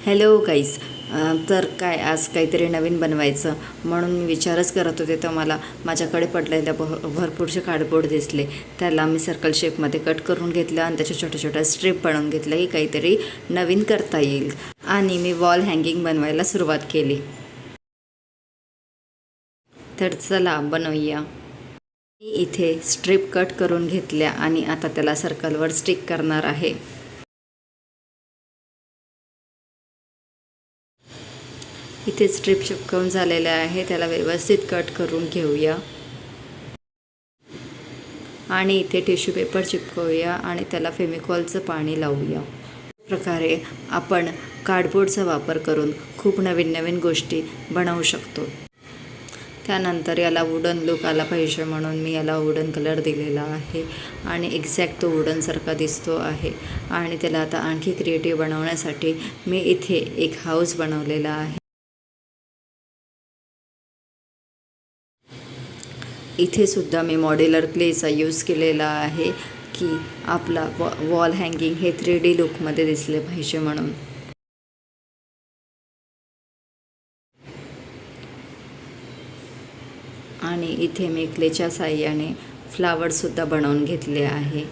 Hello guys. तर काय आज काहीतरी नवीन बनवायचं म्हणून मी विचारच करत होते, तर मला माझ्याकडे पडलेल्या भरपूरसे कार्डबोर्ड दिसले. त्याला मी सर्कल शेपमध्ये कट करून घेतलं आणि त्याच्या छोट्या छोट्या स्ट्रिप बनवून घेतल्या की काहीतरी नवीन करता येईल. आणि मी वॉल हँगिंग बनवायला सुरुवात केली. तर चला बनवूया. मी इथे स्ट्रिप कट करून घेतल्या आणि आता त्याला सर्कलवर स्टिक करणार आहे. इथे स्ट्रिप चिपकवून झालेल्या आहे, त्याला व्यवस्थित कट करून घेऊया आणि इथे टिश्यू पेपर चिपकवूया आणि त्याला फेविकॉलचं पाणी लावूया. प्रकारे आपण कार्डबोर्डचा वापर करून खूप नवीन नवीन गोष्टी बनवू शकतो. त्यानंतर याला वुडन लुक आला पाहिजे म्हणून मी याला वुडन कलर दिलेला आहे आणि एक्झॅक्ट तो वुडनसारखा दिसतो आहे. आणि त्याला आता आणखी क्रिएटिव्ह बनवण्यासाठी मी इथे एक हाऊस बनवलेला आहे. इथे सुद्धा मी मॉड्युलर क्लेचा यूज केलेला आहे की आपला वॉल हँगिंग हे 3D लुकमध्ये दिसले पाहिजे म्हणून. आणि इथे मी क्लेच्या साहाय्याने फ्लावरसुद्धा बनवून घेतले आहे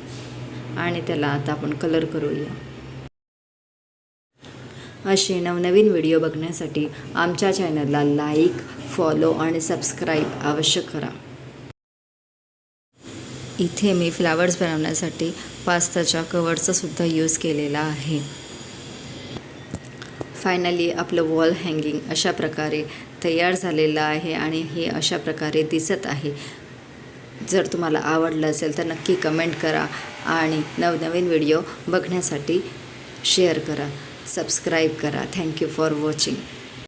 आणि त्याला आता आपण कलर करूया. असे नवनवीन व्हिडिओ बघण्यासाठी आमच्या चॅनलला लाईक, फॉलो आणि सबस्क्राईब अवश्य करा. इथे मी फ्लावर्स बनवण्यासाठी पास्ताच्या कवरचा सुद्धा यूज केलेला आहे. फायनली आपलं वॉल हँगिंग अशा प्रकारे तयार झालेलं आहे आणि हे अशा प्रकारे दिसत आहे. जर तुम्हाला आवडलं असेल तर नक्की कमेंट करा आणि नवनवीन व्हिडिओ बघण्यासाठी शेअर करा, सबस्क्राईब करा. Thank you for watching.